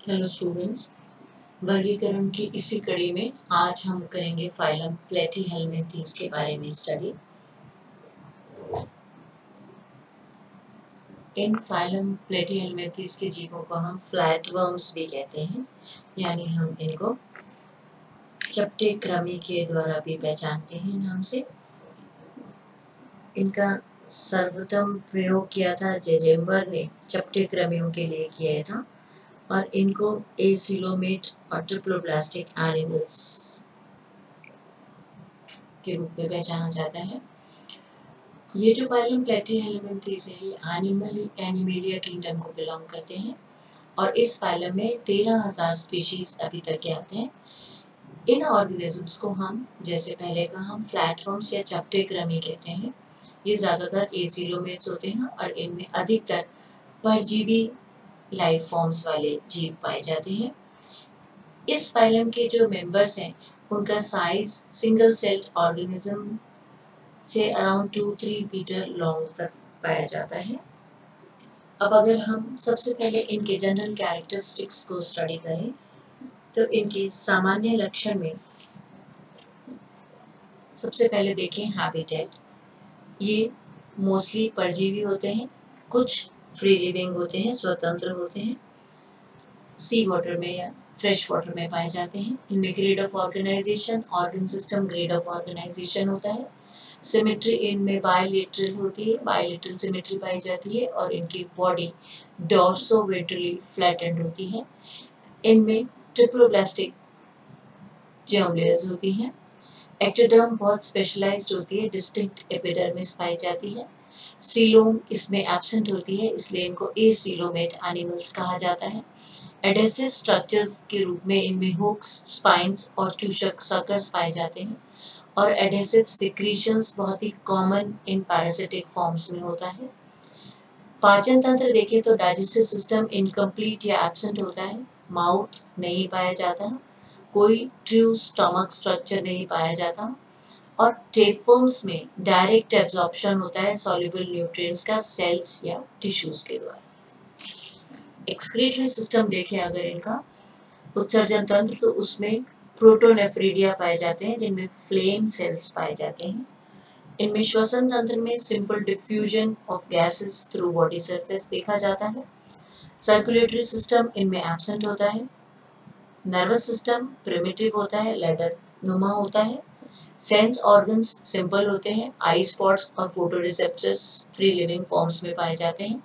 Hello students, वर्गीकरण की इसी कड़ी में आज हम करेंगे फाइलम प्लेटीहेल्मिंथीज के बारे में स्टडी। इन फाइलम प्लेटीहेल्मिंथीज के जीवों को हम फ्लैटवर्म्स भी कहते हैं, यानी हम इनको चपटे कृमि के द्वारा भी पहचानते हैं नाम से। इनका सर्वप्रथम प्रयोग किया था जेजेम्बर ने चपटे कृमियों के लिए किया था और इनको एसिलोमेट और ट्रिप्लोब्लास्टिक एनिमल्स के रूप में पहचाना जाता है। ये जो फाइलम प्लेटीहेल्मिंथीज है ये एनिमेलिया किंगडम को बिलोंग करते हैं और इस फाइलम में 13,000 स्पीशीज अभी तक ज्ञात हैं। इन ऑर्गेनिजम्स को हम जैसे पहले का हम फ्लैटवर्म्स या चपटे कृमि कहते हैं। ये ज़्यादातर एसिलोमेट्स होते हैं और इनमें अधिकतर परजीवी लाइफ फॉर्म्स वाले जीव पाए जाते हैं। इस फाइलम के जो मेंबर्स हैं उनका साइज सिंगल सेल्ड ऑर्गेनिज्म से अराउंड 2-3 मीटर लॉन्ग तक पाया जाता है। अब अगर हम सबसे पहले इनके जनरल कैरेक्टरिस्टिक्स को स्टडी करें तो इनके सामान्य लक्षण में सबसे पहले देखें हैबिटेट। ये मोस्टली परजीवी होते हैं, कुछ फ्री लिविंग होते हैं, स्वतंत्र होते हैं, सी वाटर में या फ्रेश वाटर में पाए जाते हैं। इनमें grade of organisation, organ system grade of organisation होता है। सिमेट्री इनमें बायलेटरल होती है, बायलेटरल सिमेट्री पाई जाती है और इनकी बॉडी डॉर्सोवेंट्रली फ्लैटेंड होती है। इनमें ट्रिप्लोब्लास्टिक जर्म लेयर्स होती हैं। एक्टोडर्म बहुत स्पेशलाइज्ड होती है, डिस्टिंक्ट एपिडर्मिस पाई जाती है। सीलोम इसमें एब्सेंट होती है, इसलिए इनको एसिलोमेट एनिमल्स कहा जाता है। एडेसिव स्ट्रक्चर्स के रूप में इनमें हुक्स, स्पाइंस और चूषक सकर्स पाए जाते हैं और एडेसिव सिक्रीशंस बहुत ही कॉमन इन पैरासिटिक फॉर्म्स में होता है। पाचन तंत्र देखें तो डाइजेस्टिव सिस्टम इनकम्प्लीट या एब्सेंट होता है, माउथ नहीं पाया जाता, कोई ट्रू स्टमक स्ट्रक्चर नहीं पाया जाता और टेपवर्म्स में डायरेक्ट एब्जॉर्प्शन होता है सॉल्युबल न्यूट्रिएंट्स का सेल्स या टिश्यूज के द्वारा। एक्सक्रीटरी सिस्टम देखें अगर इनका उत्सर्जन तंत्र तो उसमें प्रोटोनेफ्रिडिया पाए जाते हैं जिनमें फ्लेम सेल्स पाए जाते हैं। इनमें श्वसन तंत्र में simple diffusion of gases through body surface देखा जाता है। सर्कुलेटरी सिस्टम इनमें एब्सेंट होता है। नर्वस सिस्टम प्रिमिटिव होता है, लैडर नुमा होता है। सेंस ऑर्गन्स सिंपल होते हैं, आई स्पॉट्स और फोटोरिसेप्टर्स फ्री लिविंग फॉर्म्स में पाए जाते हैं।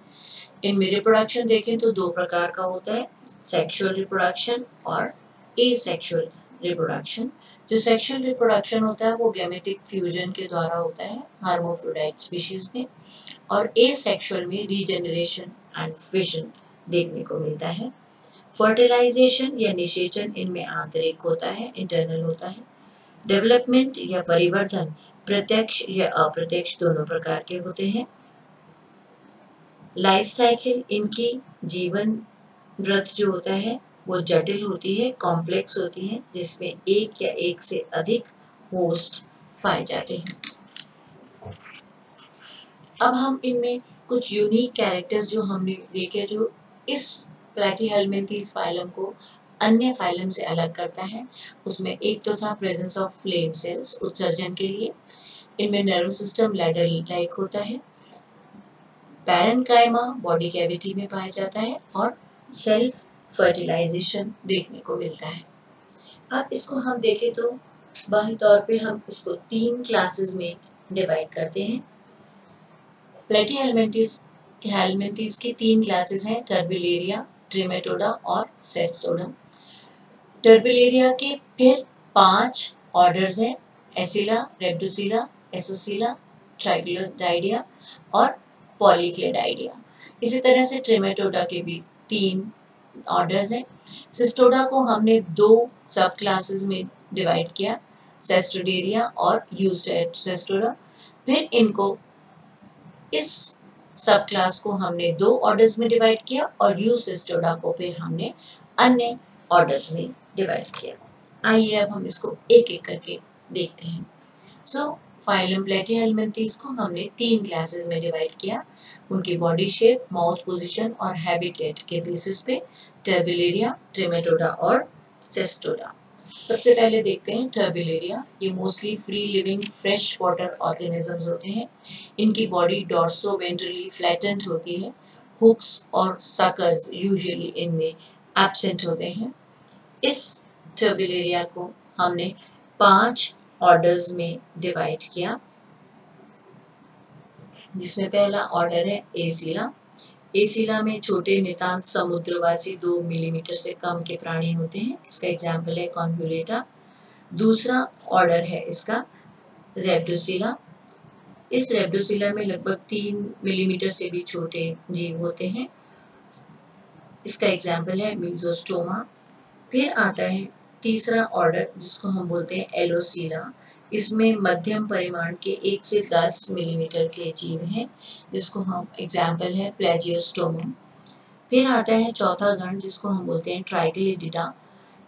इनमें रिप्रोडक्शन देखें तो दो प्रकार का होता है, सेक्सुअल रिप्रोडक्शन और एसेक्सुअल रिप्रोडक्शन। जो सेक्सुअल रिप्रोडक्शन होता है वो गैमेटिक फ्यूजन के द्वारा होता है हर्माफ्रोडाइट स्पीशीज में और एसेक्सुअल में रीजनरेशन एंड फिशन देखने को मिलता है। फर्टिलाइजेशन या निषेचन इनमें आंतरिक होता है, इंटरनल होता है। डेवलपमेंट या परिवर्तन प्रत्यक्ष या अप्रत्यक्ष दोनों प्रकार के होते हैं। लाइफ साइकिल इनकी जीवन व्रत जो होता है वो जटिल होती है, कॉम्प्लेक्स होती है, जिसमें एक या एक से अधिक होस्ट पाए जाते हैं। अब हम इनमें कुछ यूनिक कैरेक्टर्स जो हमने देखे जो इस प्लेटीहेल्मिंथीज फाइलम को अन्य फाइलम से अलग करता है, उसमें एक तो था प्रेजेंस ऑफ फ्लेम सेल्स उत्सर्जन के लिए। इनमें नर्वस सिस्टम लैडर लाइक होता है। पैरेन्काइमा बॉडी कैविटी में पाया जाता है और सेल्फ फर्टिलाइजेशन देखने को मिलता है। अब इसको हम देखें तो बाही तौर पे हम इसको 3 क्लासेस में डिवाइड करते हैं। प्लेटीहेल्मिंथीज की 3 क्लासेस हैं, टर्बिलेरिया, ट्रिमेटोडा और सेस्टोडा। टर्बिलेरिया के फिर 5 ऑर्डर्स हैं, एसिला, रेप्डोसिला, एसोसिला, ट्राइग्लोडाइडिया और पॉलीक्लेडाइडिया। इसी तरह से ट्रिमेटोडा के भी 3 ऑर्डर्स हैं। सिस्टोडा को हमने 2 सब क्लासेस में डिवाइड किया, सेस्टोडेरिया और यूसेस्टोडा। फिर इनको इस सब क्लास को हमने 2 ऑर्डर्स में डिवाइड किया और यूसेस्टोडा को फिर हमने अन्य ऑर्डर्स में डिवाइड किया। आइए अब हम इसको एक एक करके देखते हैं। सो फाइलम प्लेटीहेलमिन्थेस को हमने 3 क्लासेस में डिवाइड किया, उनकी बॉडी शेप, माउथ पोजीशन और हैबिटेट के बेसिस पे, टर्बेलिरिया, ट्रिमेटोडा और सेस्टोडा। सबसे पहले देखते हैं टर्बेलिरिया। ये mostly free living fresh water organisms होते हैं। इनकी बॉडी डॉर्सो वेंट्रली फ्लैटेंड होती है। हुक्स और सकर्स यूजुअली इनमें एब्सेंट होते हैं। इस टर्बेलिरिया को हमने 5 ऑर्डर्स में डिवाइड किया, जिसमें पहला ऑर्डर है एसिला। एसिला में छोटे नितांत समुद्रवासी 2 मिलीमीटर से कम के प्राणी होते हैं। इसका एग्जाम्पल है कॉन्वुलेटा। दूसरा ऑर्डर है इसका रेप्डोसिला। इस रेप्डोसिला में लगभग 3 मिलीमीटर से भी छोटे जीव होते हैं। इसका एग्जाम्पल है मीजोस्टोमा। फिर आता है तीसरा ऑर्डर, जिसको हम बोलते हैं एलोसिला। इसमें मध्यम परिमाण के 1 से 10 मिलीमीटर के जीव हैं, जिसको हम एग्जाम्पल है प्लेजियोस्टोमा। फिर आता है चौथा गण, जिसको हम बोलते हैं ट्राइक्लिडिडा।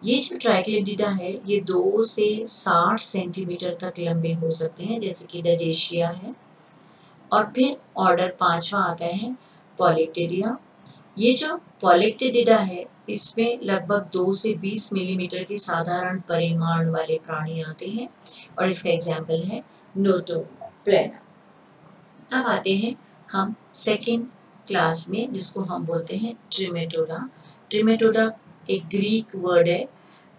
ये जो ट्राइक्लिडिडा है ये 2 से 60 सेंटीमीटर तक लंबे हो सकते हैं, जैसे कि डजेशिया है। और फिर ऑर्डर 5वां आता है पॉलिक्टिडिडा। ये जो पॉलिक्टिडिडा है इसमें लगभग 2 से 20 मिलीमीटर के साधारण परिमाण वाले प्राणी आते हैं, और इसका एग्जाम्पल है नोटोप्लेना। अब आते हैं हम सेकेंड क्लास में, जिसको हम बोलते हैं ट्रिमेटोडा। ट्रिमेटोडा एक ग्रीक वर्ड है,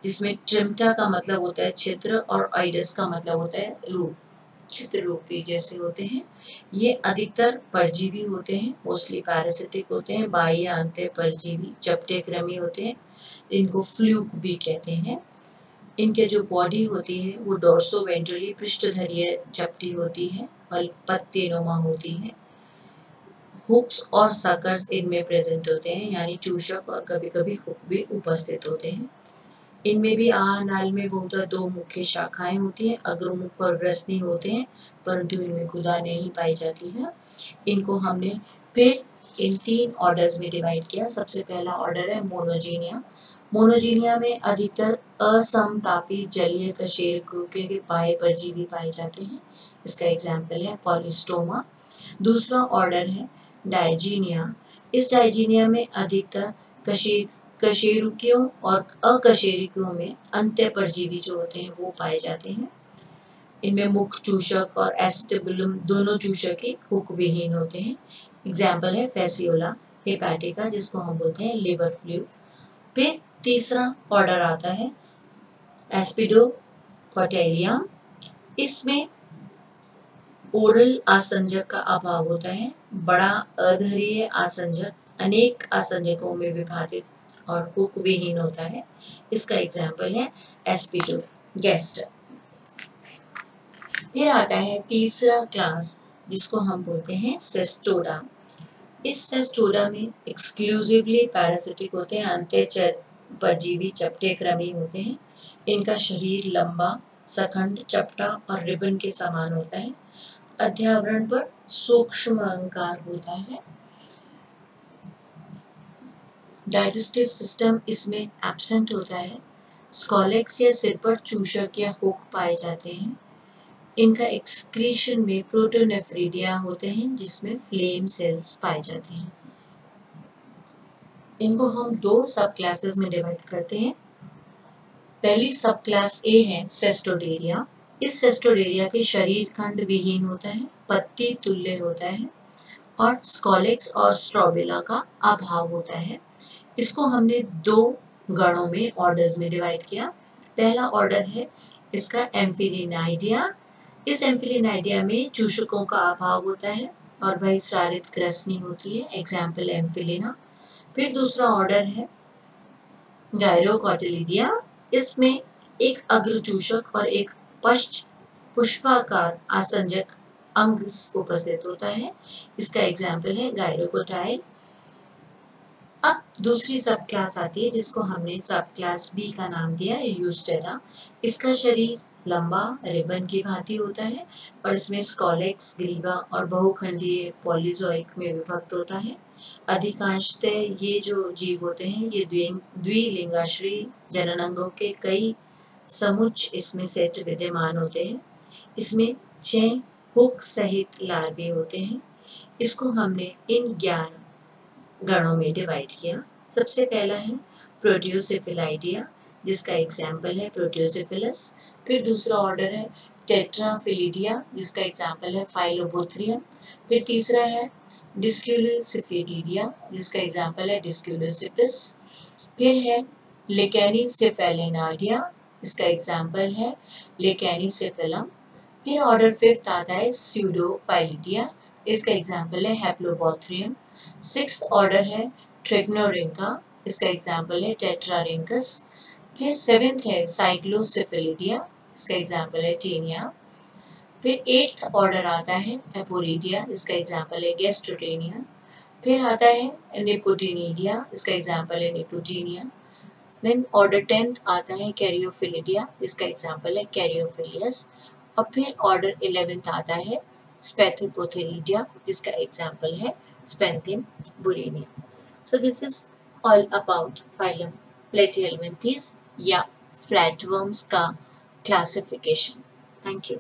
जिसमें ट्रिमटा का मतलब होता है छिद्र और आइडस का मतलब होता है रूप, छिद्र रूपी जैसे होते हैं। ये अधिकतर परजीवी होते हैं, मोस्टली पैरासिटिक होते हैं, बाह्य अंत्य परजीवी, चपटे कृमि होते हैं, इनको फ्लूक भी कहते हैं। इनके जो बॉडी होती है वो डोर्सो वेंट्रली पृष्ठधरीय चपटी होती है और पत्तेनुमा होती है। हुक्स और सकर्स इनमें प्रेजेंट होते हैं, यानी चूषक और कभी कभी हुक भी उपस्थित होते हैं। इनमें भी आहार नाल में बहुतः 2 मुख्य शाखाएं होती हैं, अग्रमुख और ग्रसनी होते हैं, परंतु इनमें गुदा नहीं पाई जाती है। इनको हमने फिर इन 3 ऑर्डर्स में डिवाइड किया। सबसे पहला ऑर्डर है मोनोजीनिया। मोनोजीनिया में अधिकतर असमतापी जलीय कशेरुकियों के बाह्य परजीवी पाए जाते हैं। इसका एग्जाम्पल है पॉलिस्टोमा। दूसरा ऑर्डर है डायजीनिया। इस डायजीनिया में अधिकतर कशेरुकियों और अकशेरुकियों में अंत्य परजीवी जो होते हैं वो पाए जाते हैं। इनमें मुख चूषक और एसिटिबुलम दोनों चूषक ही हुक विहीन होते हैं। एग्जाम्पल है फेसियोला हेपेटिका, जिसको हम बोलते हैं लिवर फ्लू। फिर तीसरा ऑर्डर आता है एस्पिडोकोटेलियम। इसमें ओरल आसंजक का अभाव होता है। बड़ा अधरीय आसंजक अनेक आसंजकों में विभाजित और हुक विहीन होता है। इसका एग्जाम्पल है एस्पिडोगैस्टर। फिर आता है तीसरा क्लास, जिसको हम बोलते हैं सेस्टोडा। इस सेस्टोडा में एक्सक्लूसिवली पैरासिटिक होते हैं, अंत्य परजीवी चपटे कृमि होते हैं। इनका शरीर लंबा, सखंड, चपटा और रिबन के समान होता है। अध्यावरण पर सूक्ष्म अंगार होता है। डाइजेस्टिव सिस्टम इसमें एब्सेंट होता है। स्कॉलेक्स या सिर पर चूषक या हुक पाए जाते हैं। इनका एक्सक्रीशन में प्रोटोनेफ्रिडिया होते हैं, जिसमें फ्लेम सेल्स पाए जाते हैं। इनको हम 2 सब क्लासेस में डिवाइड करते हैं। पहली सब क्लास ए है सेस्टोडेरिया। इस सेस्टोडेरिया के शरीर खंड विहीन होता है, पत्ती तुल्य होता है और स्कॉलेक्स और स्ट्रोबिला का अभाव होता है। इसको हमने 2 गणों में ऑर्डर्स में डिवाइड किया। पहला ऑर्डर है इसका एम्फिलिनाइडिया। इस एम्फिलिनाइडिया में चूषकों का अभाव होता है और बहिस्रारित ग्रसनी होती है, एग्जाम्पल एम्फिलिना। फिर दूसरा ऑर्डर है गायरोकोटिलिडिया। इसमें एक अग्र चूषक और एक पुष्पाकार आसंजक अंग उपस्थित होता है। इसका एग्जाम्पल है गायरोकोटाइल। अब दूसरी सब क्लास आती है, जिसको हमने सब क्लास बी का नाम दिया है यूस्टेरा। इसका शरीर लंबा रिबन की भांति होता है और इसमें स्कॉलेक्स, ग्रीवा और बहुखंडीय पॉलीजोइक में विभक्त होता है। अधिकांशतः ये जो जीव होते हैं ये द्विलिंगाश्रयी जननांगों के कई समुच्च इसमें सेट विद्यमान होते हैं। इसमें 6 हुक सहित लार्वे होते हैं। इसको हमने इन 11 गणों में डिवाइड किया। सबसे पहला है प्रोटियोसिफिलाइडिया, जिसका एग्जाम्पल है प्रोटियोसिफिलस। फिर दूसरा ऑर्डर है टेट्राफिलिडिया, जिसका एग्जाम्पल है फाइलोबोथ्रियम। फिर तीसरा है डिस्क्यूलोसिफिडिडिया, जिसका एग्जाम्पल है डिस्क्यूलोसिपिस। फिर है लेकेनिसेफेलिनाडिया, इसका एग्जाम्पल है लेकेनिसेफेलम। फिर ऑर्डर फिफ्थ आता है स्यूडोफाइलिडिया, इसका एग्जाम्पल है हैप्लोबोथ्रियम। सिक्स्थ ऑर्डर है ट्रिग्नोरिंका, इसका एग्जाम्पल है टेट्रारिंकस। फिर सेवेंथ है साइक्लोसिफिलिडिया, इसका एग्जाम्पल है टीनिया। फिर एट्थ ऑर्डर आता है एपोरिडिया, इसका एग्जाम्पल है गेस्ट्रोटेनिया। फिर आता है निपोटिनिडिया, इसका एग्जाम्पल है निपोटीनिया। देन ऑर्डर 10th आता है कैरियोफिलिडिया, जिसका एग्जाम्पल है कैरियोफिलियस। और फिर ऑर्डर 11th आता है स्पेथिपोथेरिडिया, जिसका एग्जाम्पल है स्पेंथिम बुरेनिया। So this is all about phylum platyhelminthes या फ्लैटवर्म्स का क्लासिफिकेशन। Thank you.